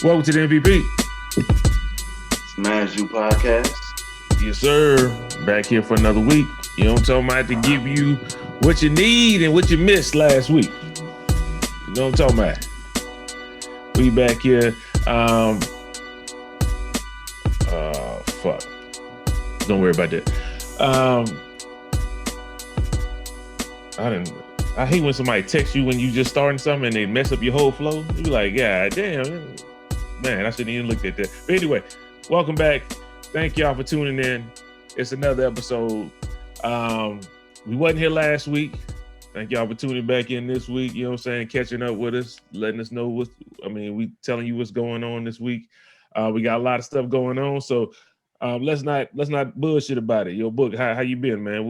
Welcome to the MVP. Smash You Podcast. Yes, sir. Back here for another week. You know what I'm talking about? To give you what you need and what you missed last week. You know what I'm talking about? We back here. Fuck. Don't worry about that. I hate when somebody texts you when you just starting something and they mess up your whole flow. You be like, God damn, man, I shouldn't even looked at that. But anyway, welcome back. Thank y'all for tuning in. It's another episode. We wasn't here last week. Thank y'all for tuning back in this week. You know what I'm saying? Catching up with us, letting us know we telling you what's going on this week. We got a lot of stuff going on, so let's not bullshit about it. Your book, how you been, man?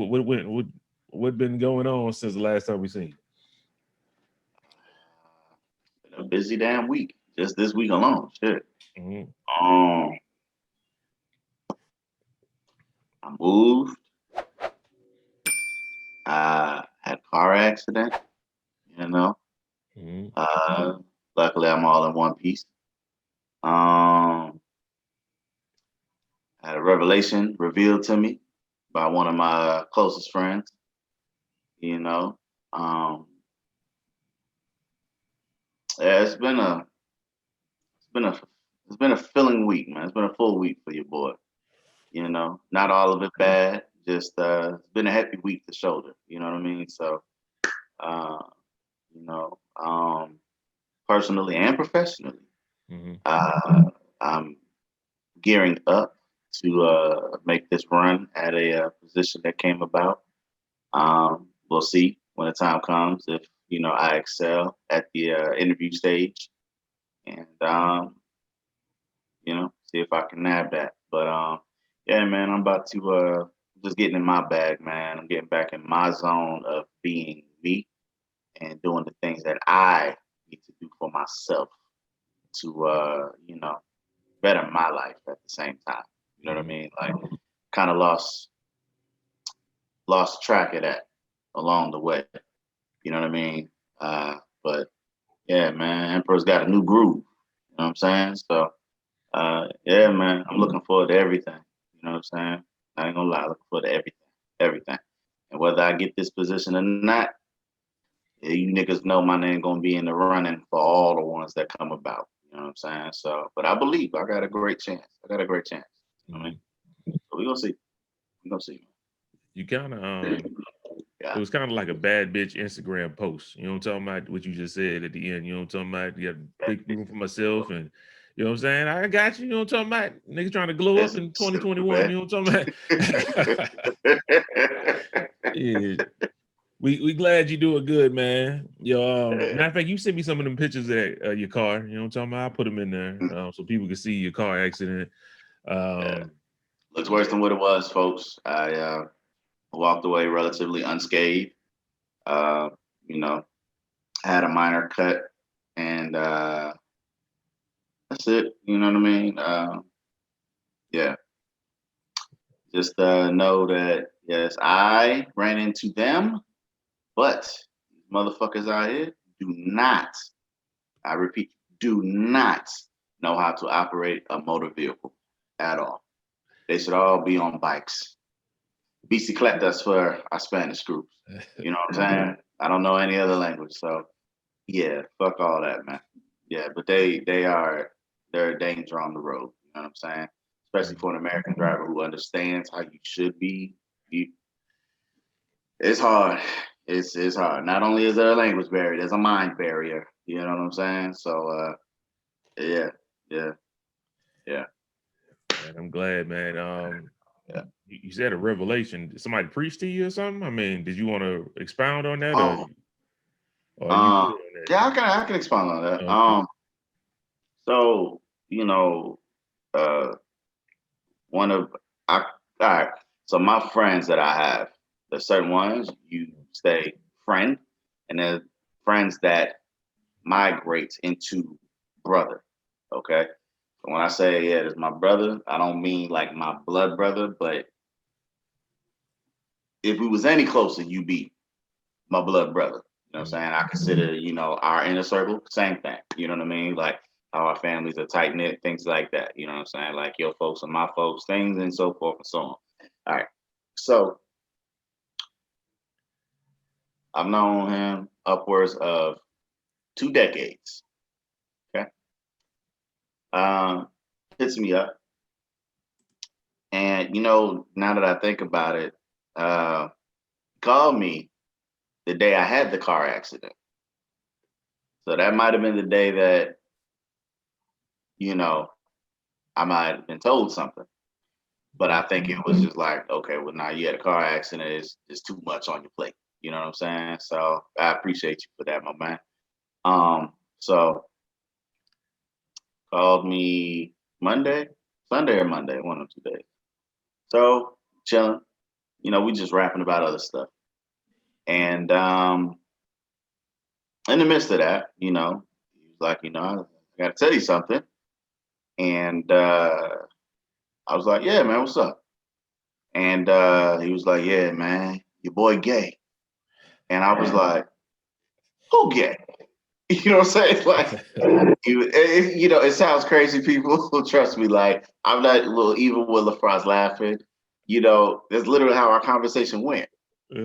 What been going on since the last time we seen you? Been a busy damn week. Just this week alone. Shit. Mm-hmm. I moved. I had a car accident. You know. Mm-hmm. Luckily, I'm all in one piece. I had a revelation revealed to me by one of my closest friends. You know. Yeah, it's been a filling week, man. It's been a full week for your boy. You know, not all of it bad. Just it's been a heavy week to shoulder. You know what I mean? So, uh, you know, personally and professionally, Mm-hmm. I'm gearing up to make this run at a position that came about. We'll see when the time comes if I excel at the interview stage, and see if I can nab that. But yeah, man, I'm about to just getting in my bag, man. I'm getting back in my zone of being me and doing the things that I need to do for myself to better my life at the same time. You know what I mean? Like kind of lost track of that along the way. You know what I mean? But yeah, man, Emperor's got a new groove. You know what I'm saying? So yeah, man, I'm looking forward to everything. You know what I'm saying? I ain't gonna lie, looking forward to everything. And whether I get this position or not, yeah, you niggas know my name gonna be in the running for all the ones that come about. You know what I'm saying? So, but I believe I got a great chance. I got a great chance. You know what I mean? So we gonna see. We gonna see. You kind of Yeah. It was kind of like a bad bitch Instagram post. You know what I'm talking about? What you just said at the end. You know what I'm talking about? You got a big room for myself, and you know what I'm saying? I got you. You know what I'm talking about? Niggas trying to glow up That's in stupid, 2021. man. You know what I'm talking about? Yeah. We glad you doing good, man. Yo, matter of fact, you sent me some of them pictures of your car. You know what I'm talking about? I put them in there so people can see your car accident. Yeah. Looks worse than what it was, folks. I walked away relatively unscathed. Uh, you know, had a minor cut, and that's it. You know what I mean? Yeah. Just know that yes, I ran into them, but these motherfuckers out here do not. I repeat, do not know how to operate a motor vehicle at all. They should all be on bikes. Bicicletas for our Spanish groups. You know what I'm saying? I don't know any other language, so yeah, fuck all that, man. Yeah, but they're a danger on the road. You know what I'm saying? Especially for an American driver who understands how you should be. It's hard. It's hard. Not only is there a language barrier, there's a mind barrier. You know what I'm saying? So yeah, yeah, yeah. And I'm glad, man. Yeah. You said a revelation. Did somebody preach to you or something? I mean, did you want to expound on that, Oh, or you good on that? yeah, I can expound on that. Okay. So you know, uh, one of I all right. So my friends that I have, there's certain ones you stay friend, and then friends that migrate into brother. Okay. So when I say yeah, it's my brother, I don't mean like my blood brother, but if we was any closer, you be my blood brother. You know what I'm saying? I consider, our inner circle, same thing. You know what I mean? Like how our families are tight knit, things like that. You know what I'm saying? Like your folks and my folks, things and so forth and so on. All right. So I've known him upwards of 2 decades. Okay. Um, hits me up. And now that I think about it, called me the day I had the car accident. So that might have been the day that, you know, I might have been told something. But I think it was just like, okay, well, now you had a car accident. It's too much on your plate. You know what I'm saying? So I appreciate you for that, my man. So called me Sunday or Monday, one of 2 days. So chilling, we just rapping about other stuff. And in the midst of that, he was like, I got to tell you something. And I was like, yeah, man, what's up? And he was like, yeah, man, your boy gay. And I was like, who gay? You know what I'm saying? Like, it sounds crazy, people. Trust me, like, I'm not even with LaFronce laughing. That's literally how our conversation went.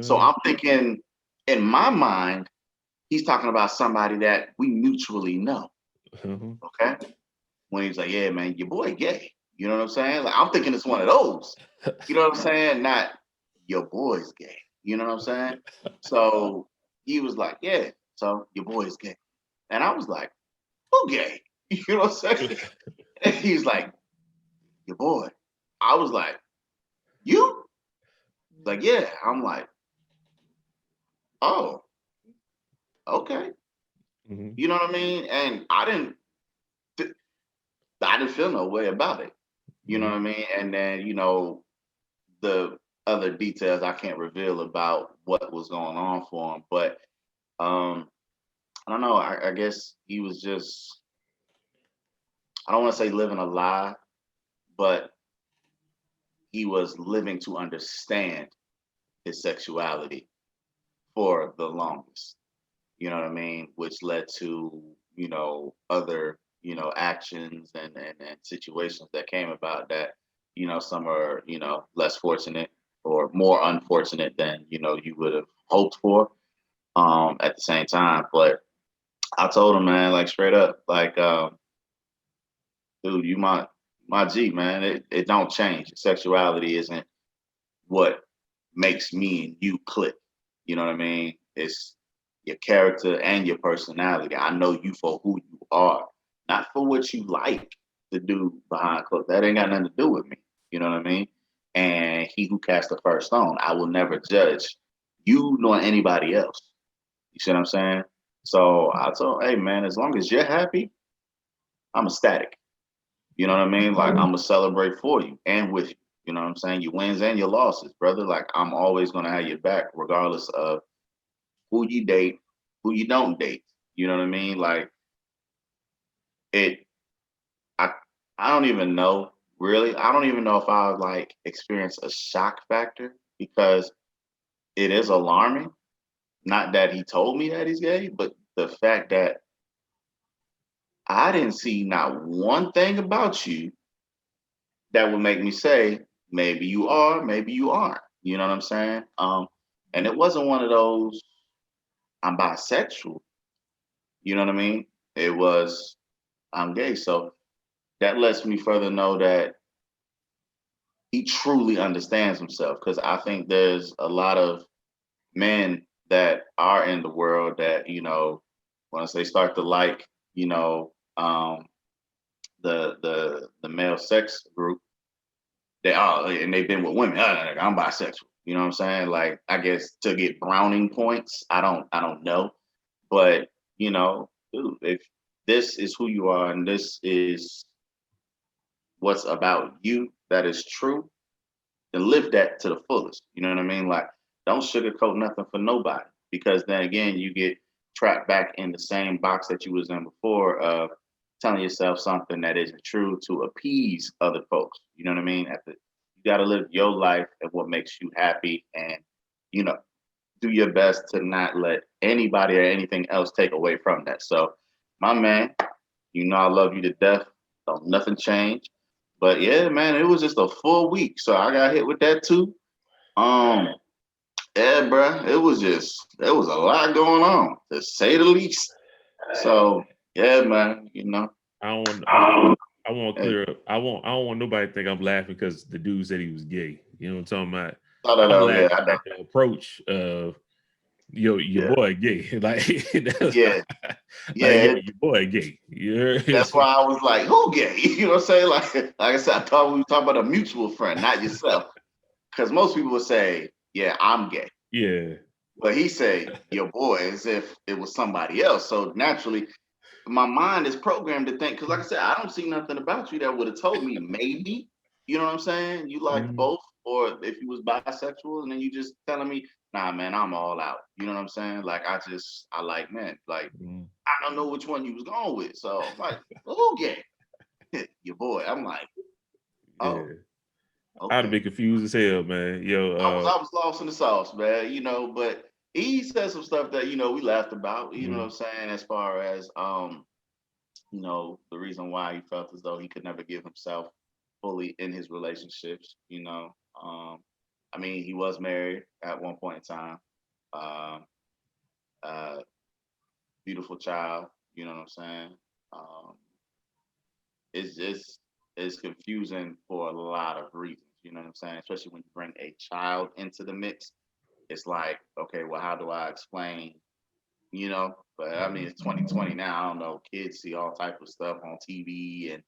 So I'm thinking, in my mind, he's talking about somebody that we mutually know. Okay. When he's like, yeah, man, your boy gay. You know what I'm saying? Like, I'm thinking it's one of those. You know what I'm saying? Not your boy's gay. You know what I'm saying? So he was like, yeah, so your boy's gay. And I was like, who gay? You know what I'm saying? And he's like, your boy. I was like, you? Like, yeah. I'm like, oh, okay. You know what I mean? And I didn't feel no way about it. You know what I mean? And then, the other details I can't reveal about what was going on for him. But I don't know. I guess he was just, I don't want to say living a lie, but he was living to understand his sexuality for the longest. You know what I mean? Which led to, other, actions and situations that came about that, some are, less fortunate or more unfortunate than, you would have hoped for at the same time. But I told him, man, like straight up, like, dude, you my G, man. It don't change. Sexuality isn't what makes me and you click. You know what I mean? It's your character and your personality. I know you for who you are, not for what you like to do behind closed. That ain't got nothing to do with me. You know what I mean? And he who cast the first stone, I will never judge you nor anybody else. You see what I'm saying? So I told, hey man, as long as you're happy, I'm ecstatic. You know what I mean? Like, I'm gonna celebrate for you and with you. You know what I'm saying? Your wins and your losses, brother. Like, I'm always gonna have your back, regardless of who you date, who you don't date. You know what I mean? Like, it. I I don't even know, really. I don't even know if I would like experience a shock factor, because it is alarming. Not that he told me that he's gay, but the fact that I didn't see not one thing about you that would make me say, maybe you are, maybe you aren't. You know what I'm saying? And it wasn't one of those, I'm bisexual. You know what I mean? It was, I'm gay. So that lets me further know that he truly understands himself. Because I think there's a lot of men that are in the world that, once they start to like, the male sex group, and they've been with women. I'm bisexual. You know what I'm saying? Like, I guess to get browning points. I don't know. But, dude, if this is who you are and this is what's about you that is true, then live that to the fullest. You know what I mean? Like, don't sugarcoat nothing for nobody, because then again, you get trapped back in the same box that you was in before of telling yourself something that isn't true to appease other folks. You know what I mean? You got to live your life and what makes you happy, and you know, do your best to not let anybody or anything else take away from that. So, my man, You know I love you to death. Don't nothing change. But yeah, man, it was just a full week. So I got hit with that too. Um, yeah, bruh, there was a lot going on, to say the least. So yeah, man, you know. I don't want. I want to Hey, clear up. I don't want nobody to think I'm laughing because the dude said he was gay. You know what I'm talking about? no, no, I'm no, yeah, laughing I know. at the approach of your Yeah, boy gay. Like that's yeah, like yeah. your boy gay. Yeah. That's why I was like, who gay? You know what I'm saying? Like I said, I thought we were talking about a mutual friend, not yourself. Because most people would say, yeah, I'm gay. Yeah. But he said, your boy, as if it was somebody else. So naturally, my mind is programmed to think, because like I said, I don't see nothing about you that would have told me maybe, you know what I'm saying? You like Mhm. both, or if you was bisexual, and then you just telling me, nah, man, I'm all out. You know what I'm saying? Like I like men. Like Mhm. I don't know which one you was going with. So I'm like, well, who gay? Your boy. I'm like, oh, Yeah. I'd have okay. been confused as hell, man. Yo, I was lost in the sauce, man. You know, but he said some stuff that we laughed about. You know what I'm mhm. saying? As far as the reason why he felt as though he could never give himself fully in his relationships. I mean, he was married at one point in time. Um, uh, Beautiful child. You know what I'm saying? Um, it's just it's confusing for a lot of reasons. You know what I'm saying? Especially when you bring a child into the mix. It's like, okay, well, how do I explain? But I mean, it's 2020 now. I don't know. Kids see all type of stuff on TV, and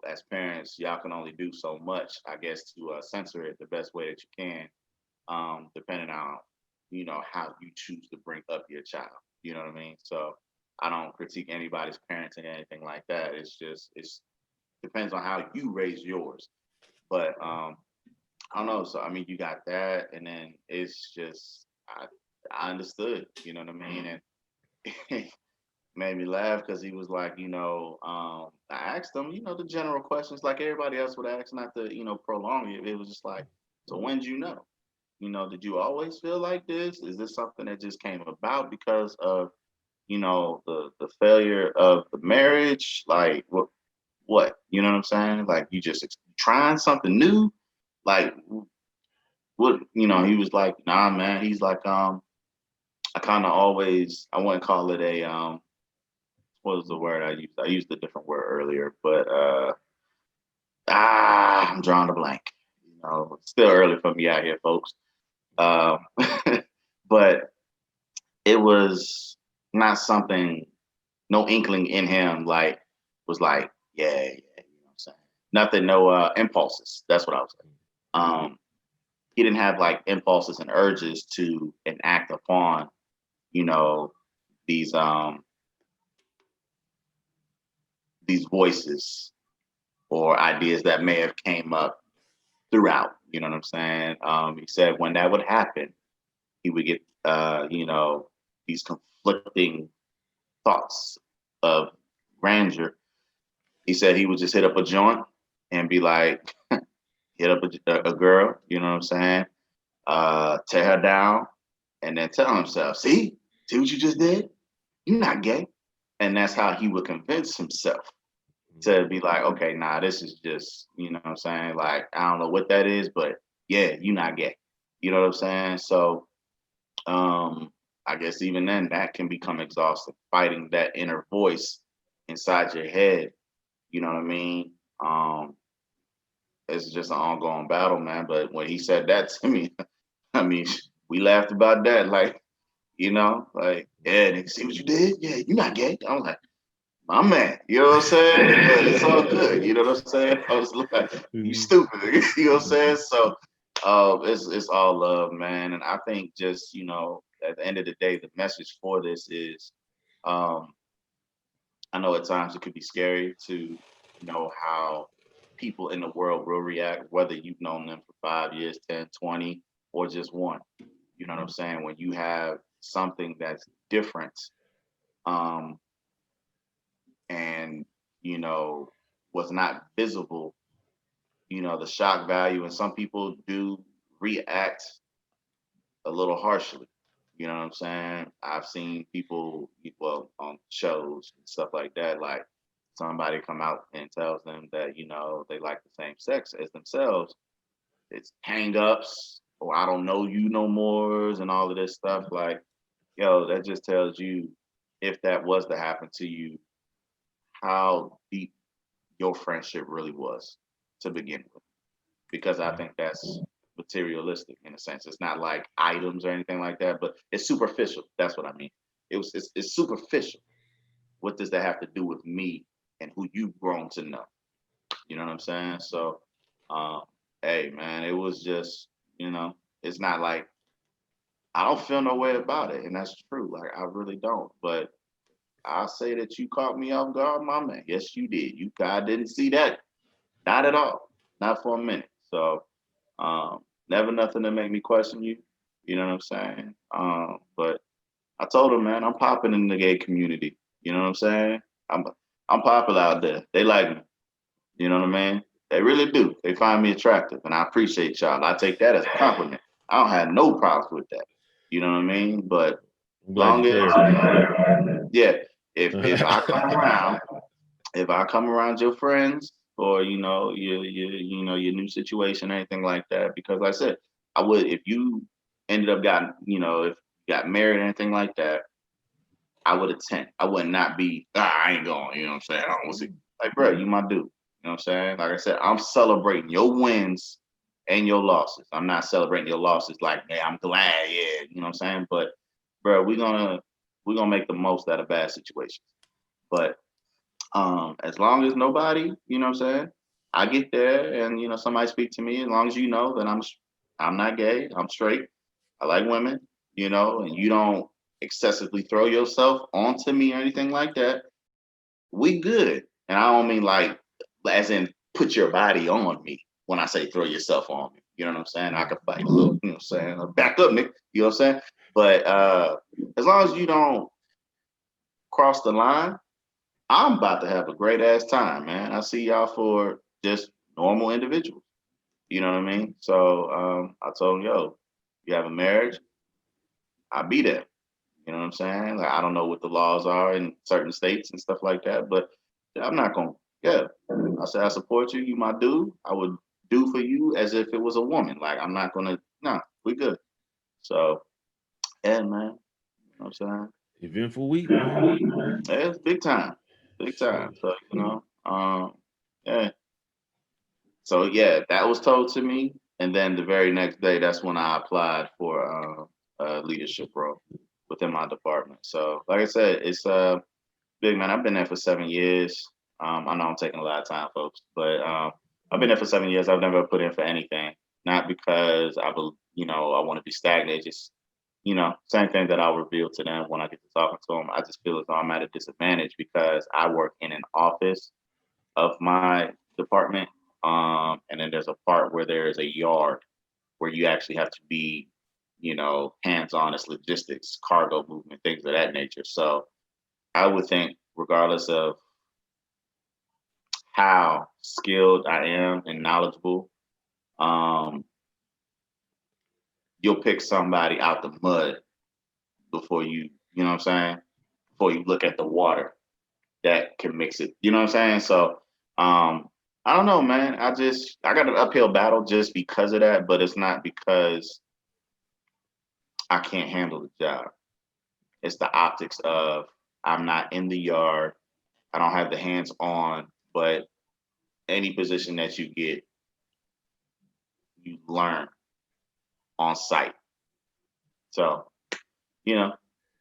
as parents, y'all can only do so much, I guess, to censor it the best way that you can, depending on how you choose to bring up your child. You know what I mean? So I don't critique anybody's parenting or anything like that. It's depends on how you raise yours. But I don't know. So I mean, you got that, and then it's just I understood. You know what I mean? And made me laugh because he was like, I asked him, the general questions like everybody else would ask, not to prolong it. It was just like, so when did you know? Did you always feel like this? Is this something that just came about because of the failure of the marriage? Like what? You know what I'm saying? Like you just trying something new? Like what? He was like, nah, man. He's like, I kind of always, I wouldn't call it a what was the word I used? I used a different word earlier, but I'm drawing a blank. It's still early for me out here, folks. Um, but it was not something, no inkling in him like was like, yeah, you know what I'm saying? Nothing, no impulses. That's what I was saying. He didn't have like impulses and urges to enact upon, you know, these these voices or ideas that may have came up throughout. You know what I'm saying? He said when that would happen, he would get these conflicting thoughts of grandeur. He said he would just hit up a joint and be like, hit up a girl. You know what I'm saying? Tear her down, and then tell himself, see what you just did? You're not gay. And that's how he would convince himself to be like, okay, nah, this is just, you know what I'm saying? Like, I don't know what that is, but yeah, you're not gay. You know what I'm saying? So I guess even then that can become exhausting, fighting that inner voice inside your head. You know what I mean? It's just an ongoing battle, man. But when he said that to me, I mean, we laughed about that. Like, like, yeah, nigga, see what you did? Yeah, you're not gay. I was like, my man, you know what I'm saying? But it's all good. You know what I'm saying? I was like, you Mhm. stupid. You know what I'm saying? So it's all love, man. And I think just, at the end of the day, the message for this is um, I know at times it could be scary to know how people in the world will react, whether you've known them for 5 years, 10, 20, or just one. You know what I'm saying? When you have something that's different, um, and was not visible, the shock value, and some people do react a little harshly. You know what I'm saying? I've seen people, well, on shows and stuff like that, like somebody come out and tells them that, they like the same sex as themselves, it's hang-ups or I don't know you no more and all of this stuff. Like, yo, that just tells you, if that was to happen to you, how deep your friendship really was to begin with. Because I think that's materialistic in a sense. It's not like items or anything like that, but it's superficial. That's what I mean. It's superficial. What does that have to do with me and who you've grown to know? You know what I'm saying? So, hey, man, it was just, it's not like I don't feel no way about it, and that's true. Like I really don't. But I say that you caught me off guard, my man. Yes, you did. I didn't see that. Not at all. Not for a minute. So, never nothing to make me question you. You know what I'm saying? But I told him, man, I'm popping in the gay community. You know what I'm saying? I'm popular out there. They like me. You know what I mean? They really do. They find me attractive, and I appreciate y'all. I take that as a compliment. I don't have no problems with that. You know what I mean? But long as yeah, if I come around, if I come around your friends or your new situation, anything like that, because like I said, I would if you ended up if you got married or anything like that, I would attend. I would not be, I ain't going, you know what I'm saying? I don't want to see like, bro, you my dude. You know what I'm saying? Like I said, I'm celebrating your wins and your losses. I'm not celebrating your losses like, hey, I'm glad, yeah, you know what I'm saying? But bro, we're gonna make the most out of bad situations. But as long as nobody, you know what I'm saying, I get there and somebody speak to me, as long as you know that I'm not gay, I'm straight, I like women, and you don't excessively throw yourself onto me or anything like that, we good. And I don't mean like as in put your body on me when I say throw yourself on me. You know what I'm saying? I can fight a little, you know what I'm saying? Back up, Nick. You know what I'm saying? But as long as you don't cross the line, I'm about to have a great ass time, man. I see y'all for just normal individuals. You know what I mean? So I told him, yo, you have a marriage, I'll be there. You know what I'm saying? Like I don't know what the laws are in certain states and stuff like that, but I'm not gonna. Yeah, I said I support you. You my dude. I would do for you as if it was a woman. Like I'm not gonna. Nah, we good. So yeah, man. You know what I'm saying? Eventful week, man. Yeah, it's big time, big time. So yeah. So yeah, that was told to me, and then the very next day, that's when I applied for a leadership role within my department. So like I said, it's big, man. I've been there for 7 years. I know I'm taking a lot of time, folks, but I've been there for 7 years. I've never put in for anything, not because I want to be stagnant. Just same thing that I'll reveal to them when I get to talking to them. I just feel as though I'm at a disadvantage because I work in an office of my department, and then there's a part where there is a yard where you actually have to be, hands-on. It's logistics, cargo movement, things of that nature. So I would think, regardless of how skilled I am and knowledgeable, you'll pick somebody out the mud before you know what I'm saying? Before you look at the water that can mix it. You know what I'm saying? So I don't know, man. I got an uphill battle just because of that, but it's not because I can't handle the job. It's the optics of I'm not in the yard. I don't have the hands on, but any position that you get, you learn on site. So, I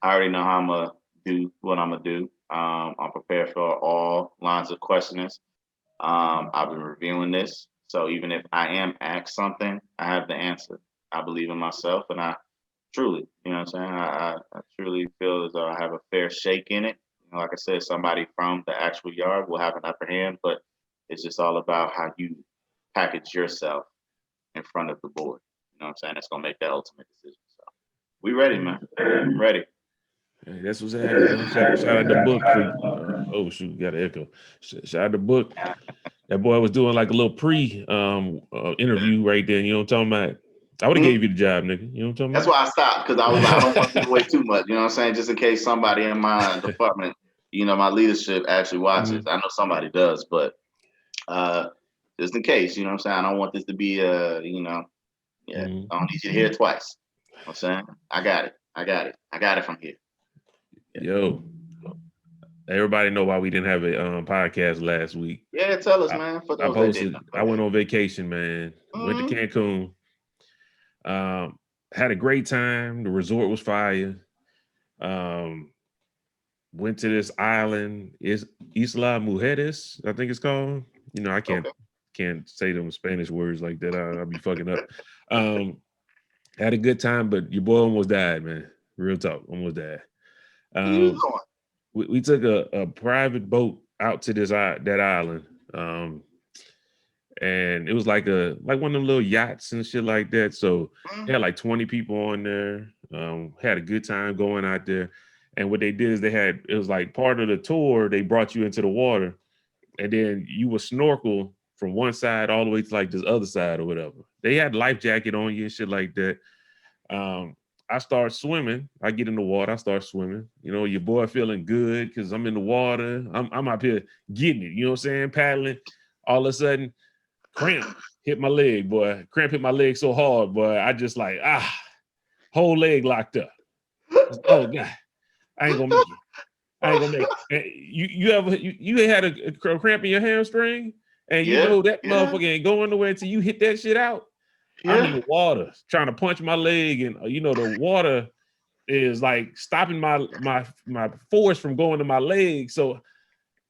already know how I'm going to do what I'm going to do. I'm prepared for all lines of questioning. I've been reviewing this. So even if I am asked something, I have the answer. I believe in myself, and I truly, you know what I'm saying? I truly feel as though I have a fair shake in it. Like I said, somebody from the actual yard will have an upper hand, but it's just all about how you package yourself in front of the board. You know what I'm saying? That's going to make that ultimate decision. So we ready, man. I'm ready. Hey, that's what's happening. Shout out the book for oh shoot, got an echo. Shout out the book. That boy was doing like a little pre interview right there. You know what I'm talking about? I would have gave you the job, nigga. You know what I'm talking That's about? why I stopped, because I was like, I don't want to give away too much. You know what I'm saying? Just in case somebody in my department my leadership actually watches. I know somebody does, but just in case, you know what I'm saying? I don't want this to be I don't need you to hear it twice. You know what I'm saying? I got it. I got it from here. Yeah. Yo. Everybody know why we didn't have a podcast last week. Yeah, tell us, man. For those that didn't know. I went on vacation, man. Went to Cancun. Had a great time. The resort was fire. Went to this island. Is Isla Mujeres, I think it's called. I can't say them Spanish words like that. I'll be fucking up. Had a good time, but your boy almost died, man. Real talk, almost died. We took a private boat out to that island, and it was like one of them little yachts and shit like that. So had like 20 people on there. Had a good time going out there. And what they did is it was like part of the tour. They brought you into the water, and then you would snorkel from one side all the way to like this other side or whatever. They had life jacket on you and shit like that. I start swimming. I get in the water. I start swimming. Your boy feeling good because I'm in the water. I'm up here getting it. You know what I'm saying? Paddling. All of a sudden, cramp hit my leg, boy. Cramp hit my leg so hard, boy. I just whole leg locked up. Oh God, I ain't gonna make it. You had a cramp in your hamstring, and that motherfucker ain't going nowhere until you hit that shit out. Yeah. I'm in the water trying to punch my leg, and the water is like stopping my force from going to my leg. So,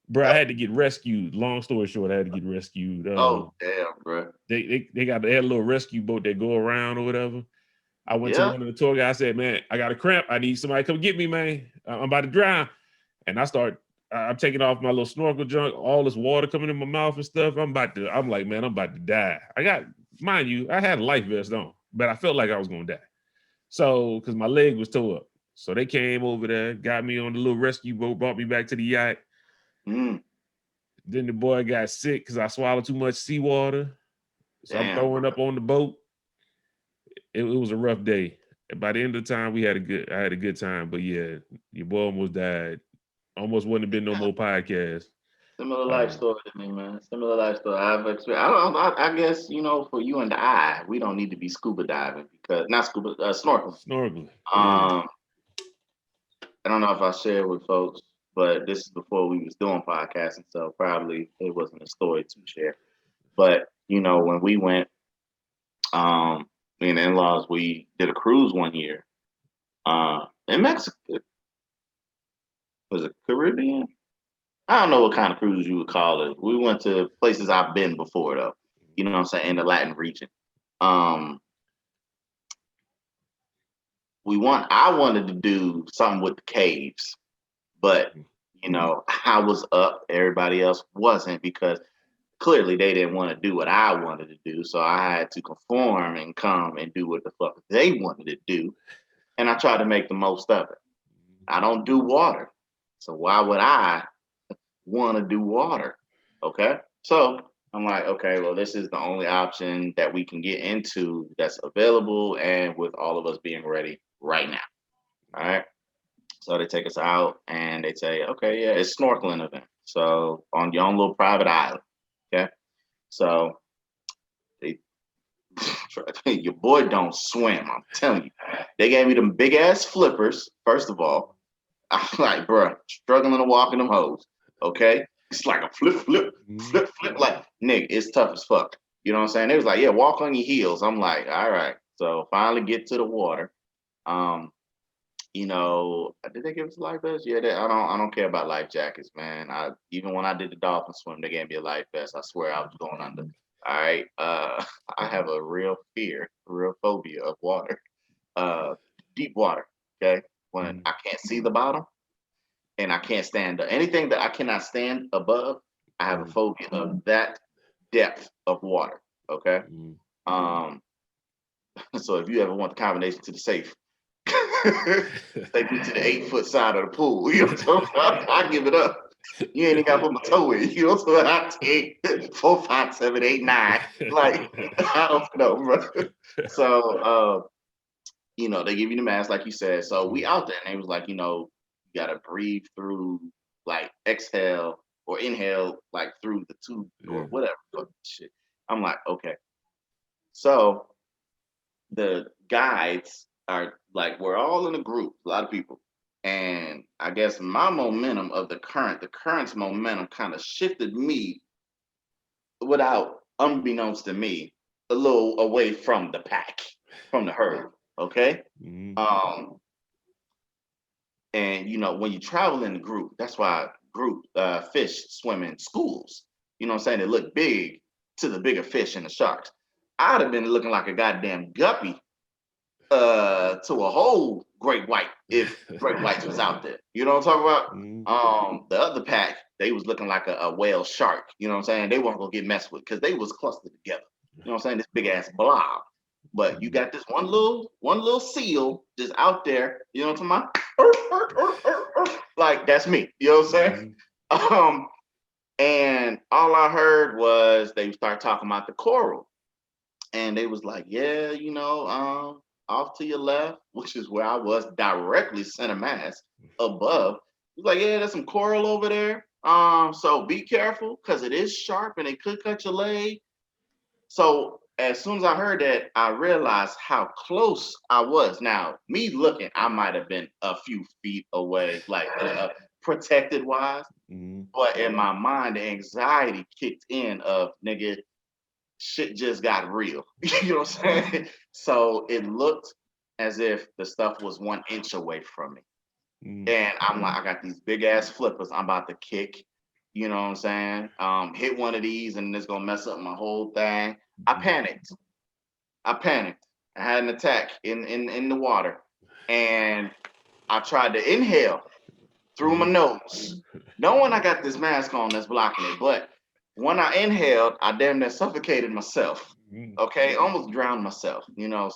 bro, I had to get rescued. Long story short, I had to get rescued. Oh damn, bro! They had a little rescue boat that go around or whatever. I went to one of the tour guys. I said, "Man, I got a cramp. I need somebody to come get me, man. I'm about to drown." And I'm taking off my little snorkel junk. All this water coming in my mouth and stuff. I'm like, man, I'm about to die. Mind you, I had a life vest on, but I felt like I was going to die. So, because my leg was tore up. So they came over there, got me on the little rescue boat, brought me back to the yacht. Then the boy got sick because I swallowed too much seawater. So I'm throwing up on the boat. It was a rough day. And by the end of the time, I had a good time. But yeah, your boy almost died. Almost wouldn't have been no more podcasts. Similar life story to me, man. Similar life story. I guess, for you and I, we don't need to be scuba diving snorkeling. Snorkeling. I don't know if I shared with folks, but this is before we was doing podcasting, so probably it wasn't a story to share. But, when we went, me and the in-laws, we did a cruise one year in Mexico. Was it Caribbean? I don't know what kind of cruise you would call it. We went to places I've been before, though. You know what I'm saying? In the Latin region. I wanted to do something with the caves, but I was up. Everybody else wasn't, because clearly they didn't want to do what I wanted to do. So I had to conform and come and do what the fuck they wanted to do. And I tried to make the most of it. I don't do water. So why would I want to do water? Okay. So I'm like, okay, well, this is the only option that we can get into that's available, and with all of us being ready right now. All right. So they take us out and they say, okay, yeah, it's snorkeling event. So on your own little private island. Okay. So your boy don't swim. I'm telling you. They gave me them big ass flippers, first of all. I'm like, bro, struggling to walk in them hoes. Okay. It's like a flip. Like, nigga, it's tough as fuck. You know what I'm saying? They was like, yeah, walk on your heels. I'm like, all right. So finally get to the water. Did they give us a life vest? Yeah, I don't care about life jackets, man. Even when I did the dolphin swim, they gave me a life vest. I swear I was going under. All right. I have a real phobia of water. Deep water. Okay. When I can't see the bottom and I can't stand anything that I cannot stand above, I have a phobia of that depth of water. Okay. So if you ever want the combination to the safe, take me to the 8-foot side of the pool. You know what I'm saying? I give it up. You ain't even got to put my toe in. You know what I'm saying? I take 4, 5, 7, 8, 9. Like, I don't know, bro. So, they give you the mask, like you said. So we out there, and they was like, you got to breathe through like exhale or inhale like through the tube or whatever shit. I'm like, okay. So the guides are like, we're all in a group, a lot of people. And I guess my momentum of the current's momentum kind of shifted me without, unbeknownst to me, a little away from the pack, from the herd. Okay. And when you travel in a group, that's why group fish swim in schools. You know what I'm saying? They look big to the bigger fish and the sharks. I'd have been looking like a goddamn guppy to a whole great white if great whites was out there. You know what I'm talking about? The other pack, they was looking like a whale shark. You know what I'm saying? They weren't gonna get messed with because they was clustered together. You know what I'm saying? This big ass blob. But you got this one little seal just out there. You know what I'm talking about? Like that's me. You know what I'm saying? And all I heard was they start talking about the coral, and they was like, yeah, off to your left, which is where I was, directly center mass above. He's like, yeah, there's some coral over there. So be careful because it is sharp and it could cut your leg. So as soon as I heard that, I realized how close I was. Now, me looking, I might have been a few feet away, like protected wise. But in my mind, the anxiety kicked in of, nigga, shit just got real. You know what I'm saying? So it looked as if the stuff was 1 inch away from me. And I'm like, I got these big ass flippers I'm about to kick. You know what I'm saying? Hit one of these and it's gonna mess up my whole thing. I panicked. I had an attack in the water. And I tried to inhale through my nose, knowing I got this mask on that's blocking it. But when I inhaled, I damn near suffocated myself. Okay, almost drowned myself.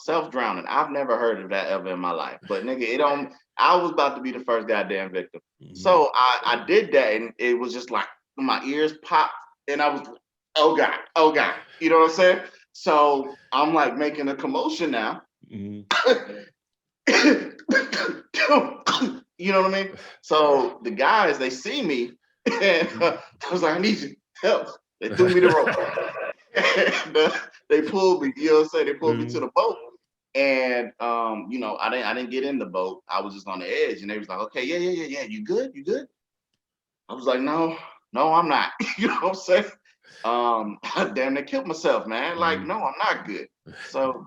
Self-drowning. I've never heard of that ever in my life. But nigga, I was about to be the first goddamn victim. So I did that, and it was just like my ears popped, and I was, oh God. You know what I'm saying? So I'm like making a commotion now. You know what I mean? So the guys, they see me, and I was like, I need you help. They threw me the rope. And they pulled me, you know what I'm saying? They pulled me to the boat. And I didn't get in the boat. I was just on the edge, and they was like, okay, yeah. You good? I was like, no, I'm not. You know what I'm saying? Damn, they killed myself, man. Like, no, I'm not good. So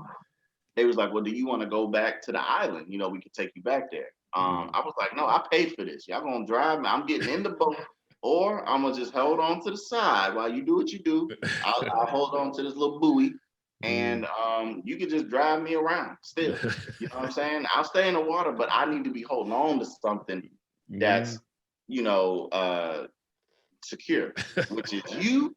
they was like, well, do you want to go back to the island? We can take you back there. I was like, no, I paid for this. Y'all gonna drive me. I'm getting in the boat, or I'm gonna just hold on to the side while you do what you do. I'll hold on to this little buoy, and you can just drive me around still. You know what I'm saying? I'll stay in the water, but I need to be holding on to something that's, secure, which is you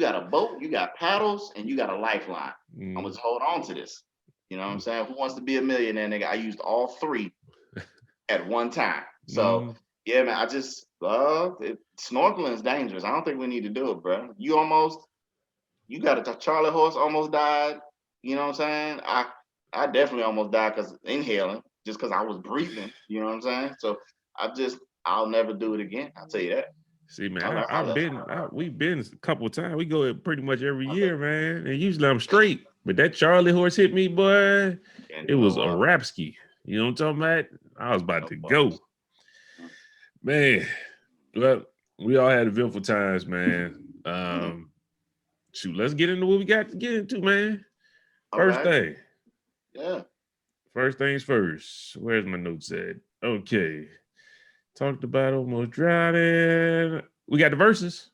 got a boat, you got paddles, and you got a lifeline. I'm gonna just hold on to this. You know what I'm saying? Who wants to be a millionaire, nigga? I used all three at one time. So yeah, man, I just snorkeling is dangerous. I don't think we need to do it, bro. You got a Charlie horse almost died. You know what I'm saying? I definitely almost died because inhaling, just because I was breathing. You know what I'm saying? So I'll never do it again. I'll tell you that. See, man, we've been a couple of times. We go pretty much every year, man. And usually I'm straight. But that Charlie horse hit me, boy. It was a rapski. You know what I'm talking about? I was about to go. Man, look, we all had eventful times, man. Shoot, let's get into what we got to get into, man. First thing. Yeah. First things first. Where's my notes at? Okay. Talked about almost drowning. We got the Verzuz.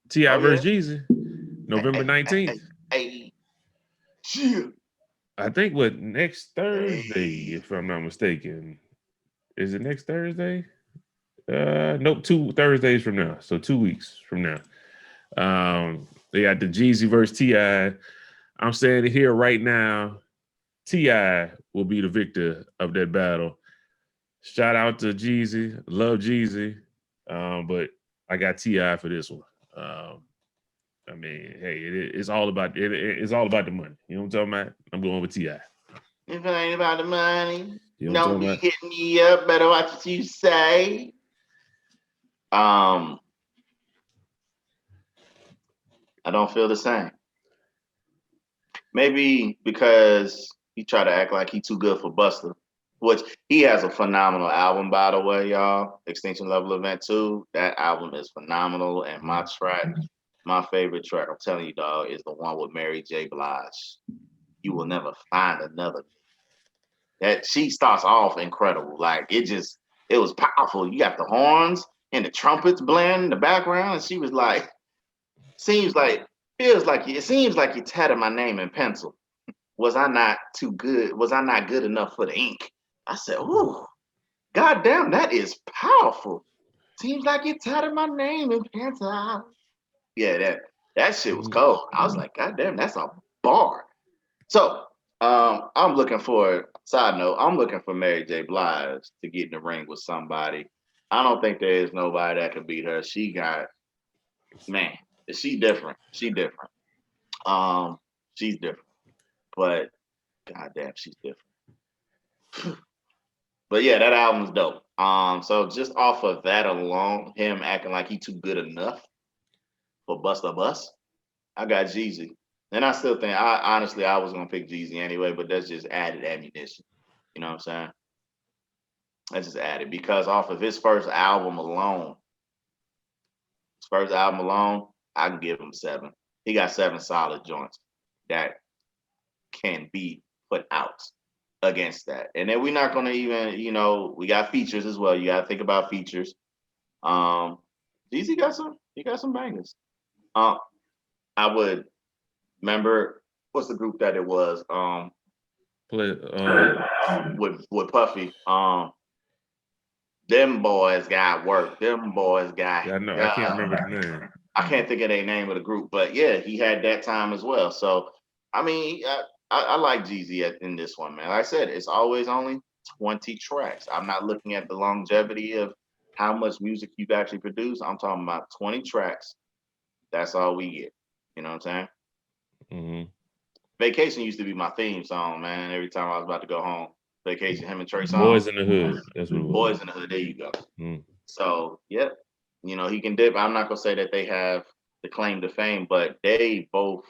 T.I. versus Jeezy. November 19th. I think next Thursday, if I'm not mistaken. Is it next Thursday? Nope, 2 Thursdays from now. So 2 weeks from now. They got the Jeezy versus T.I. I'm saying it here right now. T.I. will be the victor of that battle. Shout out to Jeezy. Love Jeezy. But I got T.I. for this one. I mean, hey, it's all about it's all about the money. You know what I'm talking about? I'm going with T.I. If it ain't about the money, don't be hitting me up. Better watch what you say. I don't feel the same. Maybe because he tried to act like he too good for Buster, which he has a phenomenal album, by the way, y'all. Extinction Level Event 2. That album is phenomenal. And my favorite track, I'm telling you, dog, is the one with Mary J. Blige. You will never find another. That she starts off incredible. Like it was powerful. You got the horns and the trumpets blend in the background, and she was like, seems like, it seems like you tatted my name in pencil. Was I not too good? Was I not good enough for the ink? I said, ooh, goddamn, that is powerful. Seems like you tatted my name in pencil. Yeah, that shit was cold. I was like, goddamn, that's a bar. So I'm looking for, side note, I'm looking for Mary J. Blige to get in the ring with somebody. I don't think there is nobody that can beat her. She got, man, she different. She different. She's different. But goddamn, she's different. But yeah, that album's dope. So just off of that alone, him acting like he too good enough for Busta Bus, I got Jeezy. And I still think, I was gonna pick Jeezy anyway, but that's just added ammunition. You know what I'm saying? That's just added because off of his first album alone, I can give him 7. He got 7 solid joints that can be put out against that. And then we're not gonna even, we got features as well. You gotta think about features. Jeezy got some bangers. I would remember what's the group that it was? With Puffy. Them boys got work. Them boys got. Yeah, I know. I can't remember the name. I can't think of the name of the group, but yeah, he had that time as well. So, I mean, I like Jeezy in this one, man. Like I said, it's always only 20 tracks. I'm not looking at the longevity of how much music you've actually produced. I'm talking about 20 tracks. That's all we get. You know what I'm saying? Mm-hmm. Vacation used to be my theme song, man. Every time I was about to go home, Vacation, him and Trey Songz. Boys in the Hood. That's what it was. Boys in the Hood. There you go. Mm. So, yep. He can dip. I'm not gonna say that they have the claim to fame, but they both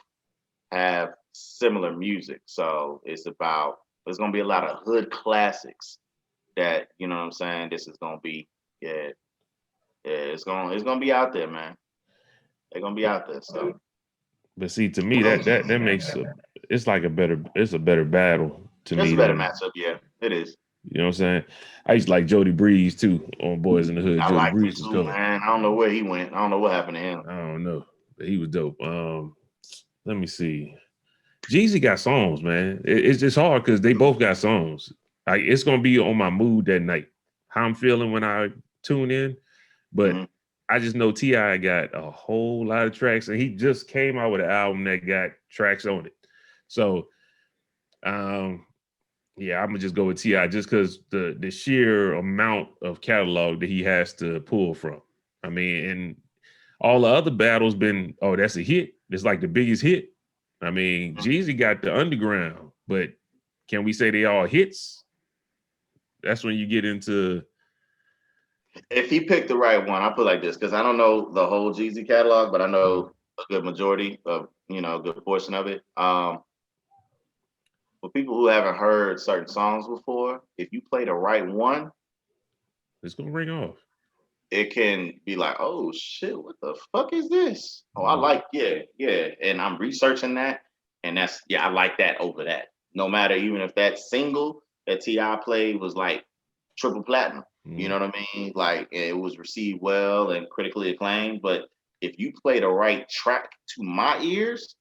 have similar music. So there's gonna be a lot of hood classics that, you know what I'm saying, this is gonna be, it's gonna be out there, man. They're gonna be out there. So, but see, to me, that makes it's a better battle to me. It's a better matchup, yeah. It is. You know what I'm saying? I used to like Jody Breeze too on Boys in the Hood. I Jody Breeze was dope, man. I don't know where he went. I don't know what happened to him. I don't know, but he was dope. Let me see. Jeezy got songs, man. It's just hard because they both got songs. Like it's gonna be on my mood that night, how I'm feeling when I tune in. But I just know T.I. got a whole lot of tracks, and he just came out with an album that got tracks on it. So, yeah, I'm gonna just go with T.I. just because the sheer amount of catalog that he has to pull from. I mean, and all the other battles been, oh, that's a hit. It's like the biggest hit. I mean, Jeezy got the underground, but can we say they all hits? That's when you get into. If he picked the right one, I'll put it like this, because I don't know the whole Jeezy catalog, but I know a good majority of, a good portion of it. For people who haven't heard certain songs before, if you play the right one, it's gonna ring off. It can be like, oh shit, what the fuck is this? Oh, I like, yeah. And I'm researching that. And I like that over that. No matter, even if that single that T.I. played was like triple platinum, you know what I mean? Like it was received well and critically acclaimed. But if you play the right track to my ears,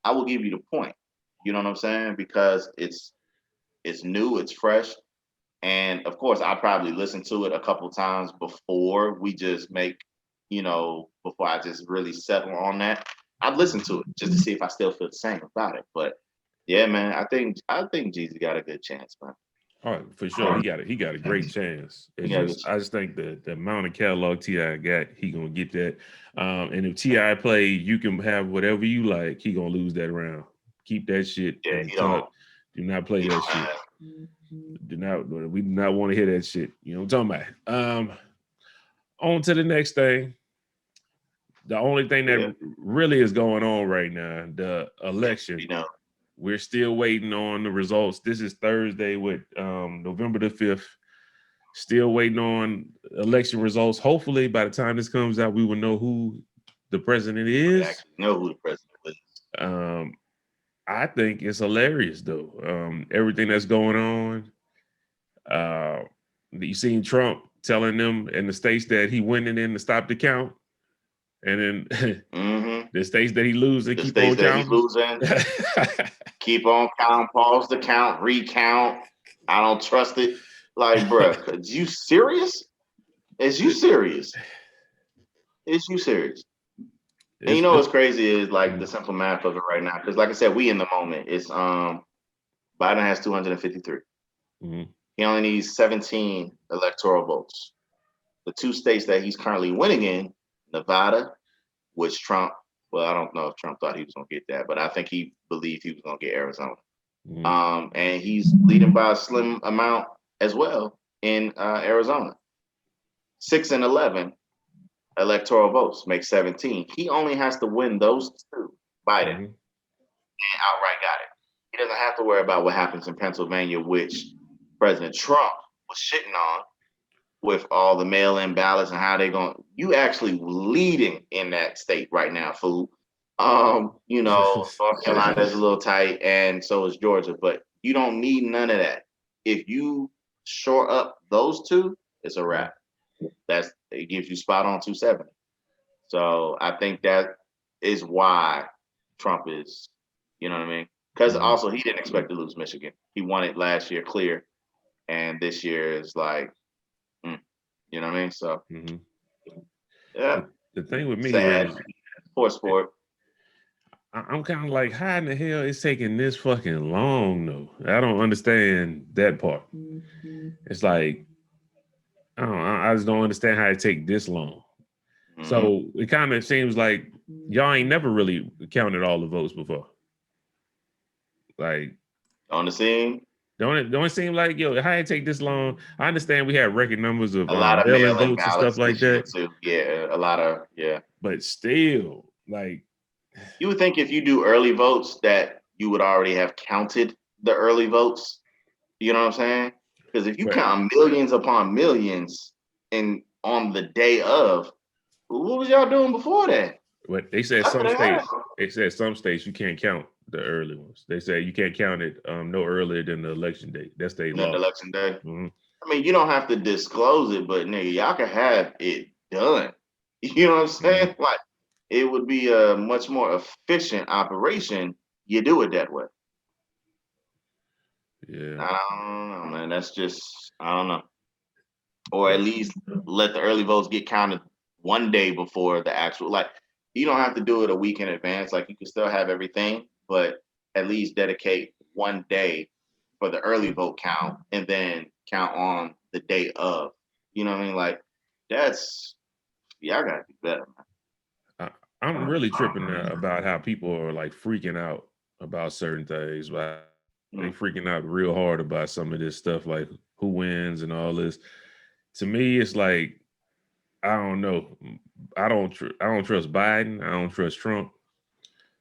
I will give you the point. You know what I'm saying? Because it's new, it's fresh. And of course, I probably listen to it a couple times before we just before I just really settle on that. I'd listen to it just to see if I still feel the same about it. But yeah, man, I think Jeezy got a good chance, man. All right, for sure. He got a great chance. I just think the amount of catalog T.I. got, he gonna get that. And if T.I. play, you can have whatever you like, he gonna lose that round. Keep that shit. Yeah, do not play that shit. We do not want to hear that shit. You know what I'm talking about? On to the next thing. The only thing that really is going on right now, the election. We're still waiting on the results. This is Thursday with November the 5th. Still waiting on election results. Hopefully, by the time this comes out, we will know who the president is. Actually know who the president is. I think it's hilarious, though. Everything that's going on. You seen Trump telling them in the states that he went in to stop the count. And then the states that he losing, keep on counting. Keep on counting, pause the count, recount. I don't trust it. Like, bruh, is you serious? Is you serious? Is you serious? And you know what's crazy is like the simple math of it right now. Because like I said, we in the moment. It's Biden has 253. He only needs 17 electoral votes. The two states that he's currently winning in, Nevada, which Trump, well, I don't know if Trump thought he was going to get that, but I think he believed he was going to get Arizona. And he's leading by a slim amount as well in Arizona. 6 and 11 electoral votes make 17. He only has to win those two, Biden, and outright got it. He doesn't have to worry about what happens in Pennsylvania, which President Trump was shitting on, with all the mail-in ballots and how they're going. You actually leading in that state right now, fool. North Carolina's a little tight, and so is Georgia, but you don't need none of that. If you shore up those two, it's a wrap. It gives you spot on 270. So I think that is why Trump is, you know what I mean? Because also he didn't expect to lose Michigan. He won it last year clear, and this year is like, you know what I mean? So, yeah. The thing with me is, poor sport. I'm kind of like, how in the hell is taking this fucking long, though? I don't understand that part. It's like, I just don't understand how it take this long. So it kind of seems like y'all ain't never really counted all the votes before. Like, on the scene. Don't it seem like, yo, how it take this long? I understand we have record numbers of a lot of mail-in votes and stuff like that. Too. Yeah, a lot of, But still, like, you would think if you do early votes that you would already have counted the early votes. You know what I'm saying? Because if you count millions upon millions on the day of, what was y'all doing before that? What they said some states you can't count the early ones. They say you can't count it no earlier than the election date. That's their law. The election day. I mean, you don't have to disclose it, but nigga, y'all can have it done. You know what I'm saying? Like, it would be a much more efficient operation. You do it that way. Yeah. I don't know, man. That's just, I don't know. Or at least let the early votes get counted one day before the actual, like, you don't have to do it a week in advance. Like, you can still have everything, but at least dedicate one day for the early vote count and then count on the day of. You know what I mean? Like, that's, y'all gotta do better, man. I'm really tripping about how people are like freaking out about certain things. But they freaking out real hard about some of this stuff, like who wins and all this. To me, it's like, I don't know. I don't trust Biden. I don't trust Trump.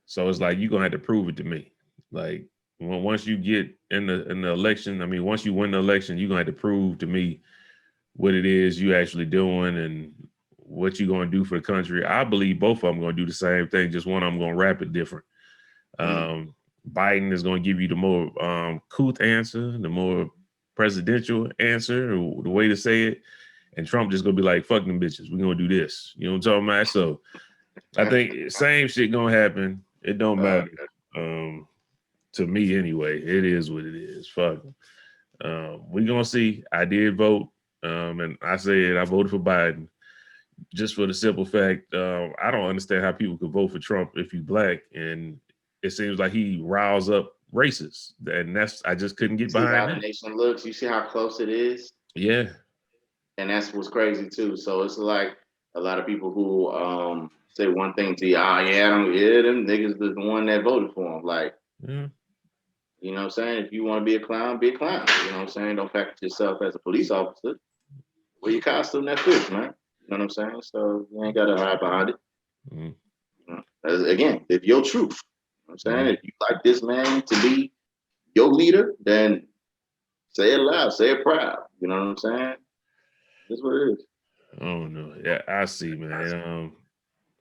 So it's like, you're gonna have to prove it to me. Like, once you get in the election, I mean, once you win the election, you're gonna have to prove to me what it is you actually doing and what you're gonna do for the country. I believe both of them are gonna do the same thing. Just one of them gonna wrap it different. Biden is gonna give you the more couth answer, the more presidential answer, or the way to say it. And Trump just gonna be like, fuck them bitches. We're gonna do this. You know what I'm talking about? So I think same shit gonna happen. It don't matter. To me anyway. It is what it is. Fuck them. We're gonna see. I did vote. And I said I voted for Biden just for the simple fact, I don't understand how people could vote for Trump if you black. And it seems like he riles up racists. And I just couldn't get behind how that. The nation looks. You see how close it is? Yeah. And that's what's crazy too. So it's like a lot of people who say one thing to you, them niggas is the one that voted for him. Like, you know what I'm saying? If you want to be a clown, be a clown. You know what I'm saying? Don't package yourself as a police officer. Wear your costume, that fits, man. know what I'm saying? So you ain't gotta hide behind it. Mm-hmm. Again, if your truth, you know what I'm saying, Mm-hmm. if you like this man to be your leader, then say it loud, say it proud. You know what I'm saying? That's what it is. I don't know. Yeah, I see, man.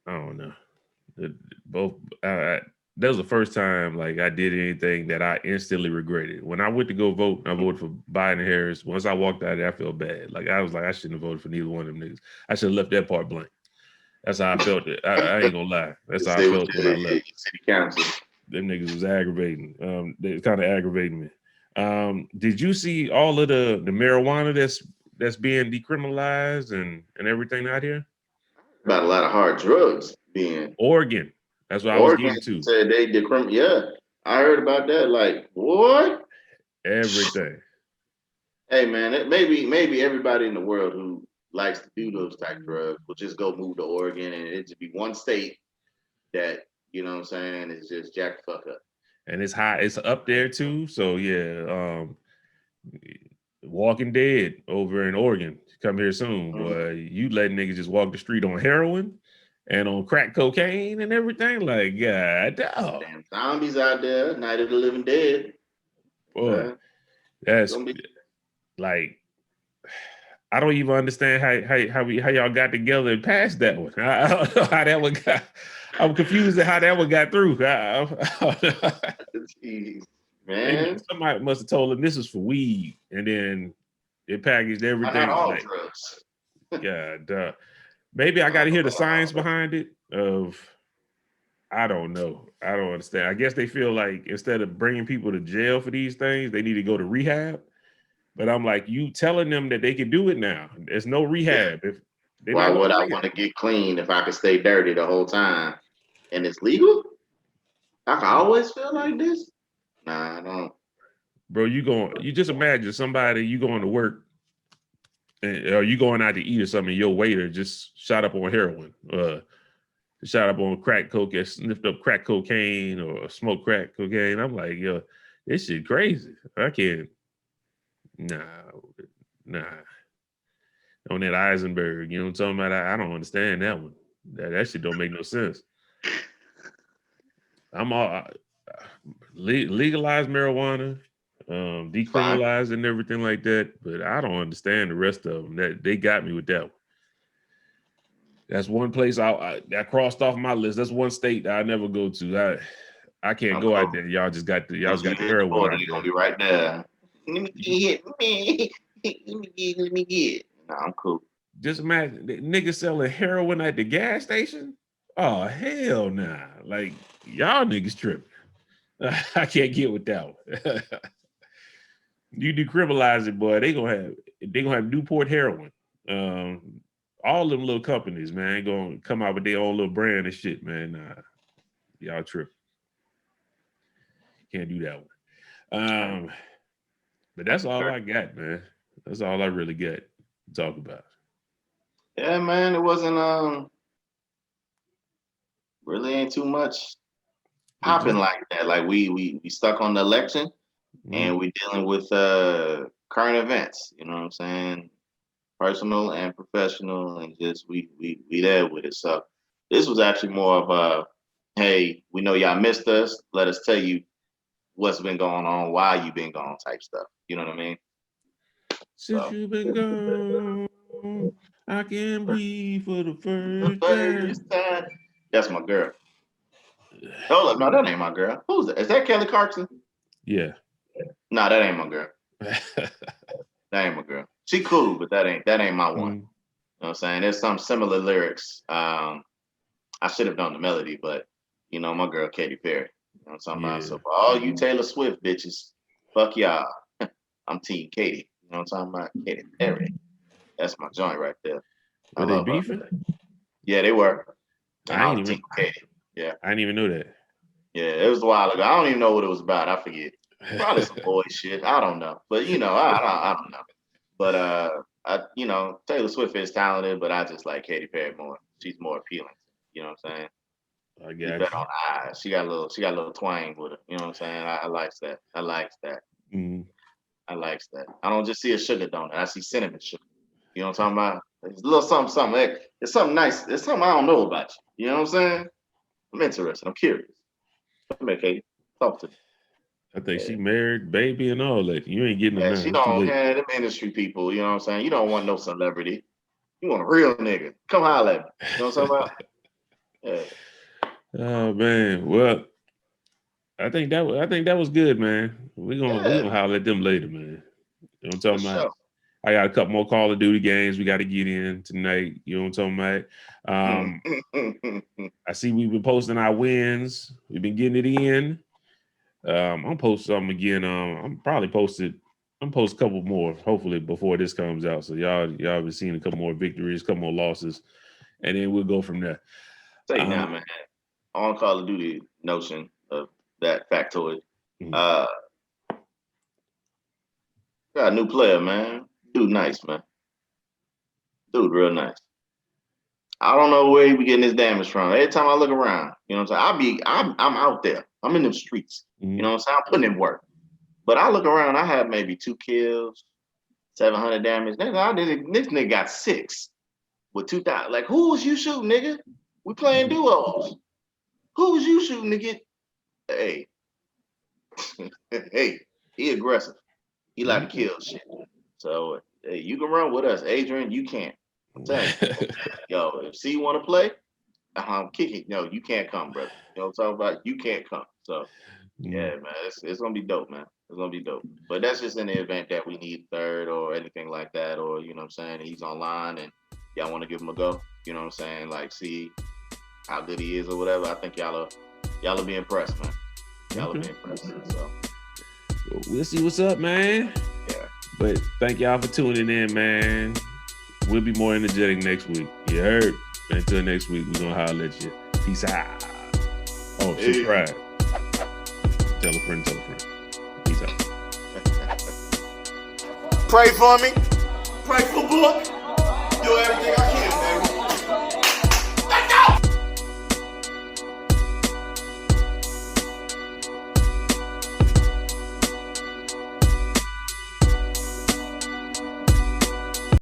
I don't know. Both. That was the first time like I did anything that I instantly regretted. When I went to go vote, I voted for Biden and Harris. Once I walked out of there, I felt bad. Like I was like, I shouldn't have voted for neither one of them niggas. I should have left that part blank. That's how I felt. I ain't gonna lie. That's how I Say what felt when I your left. city council. Them niggas was aggravating. They kind of aggravating me. Did you see all of the marijuana that's being decriminalized and everything out here? About a lot of hard drugs being. Oregon. That's what I was Oregon getting to. said they decriminal. Yeah, I heard about that. Like what? Everything. Hey man, maybe everybody in the world who likes to do those type of drugs will just go move to Oregon and it just be one state that, you know what I'm saying, is just jack the fuck up. And it's high, it's up there too. So yeah, Walking Dead over in Oregon, come here soon, boy. You letting niggas just walk the street on heroin and on crack cocaine and everything. Like, god damn. Damn zombies out there, Night of the Living Dead. Boy, that's like I don't even understand how y'all got together and passed that one. I don't know how that one got. I'm confused at how that one got through. Jeez, Maybe man. somebody must have told them this is for weed, and then it packaged everything. Not all like, drugs. God, maybe I got to hear the science behind it. I don't know. I don't understand. I guess they feel like instead of bringing people to jail for these things, they need to go to rehab. But I'm like, you telling them that they can do it now. There's no rehab. If they're Why not would going I to want to get clean if I could stay dirty the whole time? And it's legal? I can always feel like this? Nah, I don't. Bro, you just imagine somebody, you going to work or you going out to eat or something, your waiter just shot up on heroin, shot up on crack cocaine, sniffed up crack cocaine or smoked crack cocaine. I'm like, yo, this shit crazy. I can't, nah. On that Eisenberg, you know what I'm talking about? I don't understand that one. That shit don't make no sense. I'm all legalize marijuana, decriminalize and everything like that, but I don't understand the rest of them. That they got me with that one. That's one place I crossed off my list. That's one state that I never go to. I can't go out there. Y'all just got the heroin out You're there. gonna be right there. Let me get. Nah, I'm cool. Just imagine niggas selling heroin at the gas station. Oh hell nah! Like y'all niggas tripping. I can't get with that one. You decriminalize it, boy. They gonna have Newport heroin. All them little companies, man, gonna come out with their own little brand and shit, man. Y'all tripping. Can't do that one. But that's all I got, man. That's all I really got to talk about. Yeah, man, it wasn't really ain't too much popping like that. Like we stuck on the election and we dealing with current events, you know what I'm saying? Personal and professional, and just we there with it. So this was actually more of a hey, we know y'all missed us. Let us tell you what's been going on, why you been gone type stuff. You know what I mean? Since you've been gone, I can breathe for the first time. That's my girl. Hold up, no, that ain't my girl. Who's that? Is that Kelly Clarkson? Yeah. No, that ain't my girl. That ain't my girl. She cool, but that ain't my one. You know what I'm saying? There's some similar lyrics. I should have done the melody, but you know, my girl Katy Perry. You know what I'm talking about? So for all you Taylor Swift bitches, fuck y'all. I'm Team Katy. You know what I'm talking about? Katy Perry. That's my joint right there. Were they beefing? Yeah, they were. And I was Team Katy. Yeah. I didn't even know that. Yeah, it was a while ago. I don't even know what it was about. I forget. Probably some boy shit. I don't know. But you know, I don't know. But you know, Taylor Swift is talented, but I just like Katy Perry more. She's more appealing. You know what I'm saying? I She's better on the eyes. She got a little twang with her. You know what I'm saying? I like that. I like that. I like that. I don't just see a sugar donut. I see cinnamon sugar. You know what I'm talking about? It's a little something. It's something nice. It's something I don't know about you. You know what I'm saying? I'm interested. I'm curious. Come here, Katie. Talk to me. I think she married, baby, and all that. You ain't getting them now. She It's too don't late. have them industry people. You know what I'm saying? You don't want no celebrity. You want a real nigga. Come holler at me. You know what I'm talking about? Yeah. Oh man. Well, I think that was good, man. We gonna holler at them later, man. You know what I'm talking about? Sure. I got a couple more Call of Duty games we got to get in tonight. You know what I'm talking about? I see we've been posting our wins. We've been getting it in. I'm gonna post something again. I'm post a couple more, hopefully before this comes out. So y'all been seeing a couple more victories, a couple more losses, and then we'll go from there. Say now, man. On Call of Duty notion of that factoid. Mm-hmm. Got a new player, man. Dude nice, man. Dude real nice. I don't know where he be getting his damage from. Every time I look around, you know what I'm saying? I'm out there. I'm in them streets. Mm-hmm. You know what I'm saying? I'm putting in work. But I look around, I have maybe 2 kills, 700 damage. This nigga got 6 with 2,000. Like, who was you shooting, nigga? We playing duos. Who was you shooting to get? Hey. Hey, he aggressive. He like to kill shit. So, hey, you can run with us. Adrian, you can't. I'm telling you. Yo, if C want to play, I'm kicking. No, you can't come, brother. You know what I'm talking about? You can't come. So, yeah, man, it's going to be dope, man. It's going to be dope. But that's just in the event that we need third or anything like that, or, you know what I'm saying, he's online and y'all want to give him a go. You know what I'm saying? Like, see how good he is or whatever. I think y'all will be impressed, man. Y'all will be impressed. So, we'll see what's up, man. Yeah. But thank y'all for tuning in, man. We'll be more energetic next week. You heard? Until next week, we're going to holler at you. Peace out. Oh, subscribe. Tell a friend. Peace out. Pray for me. Pray for Book. Do everything I can.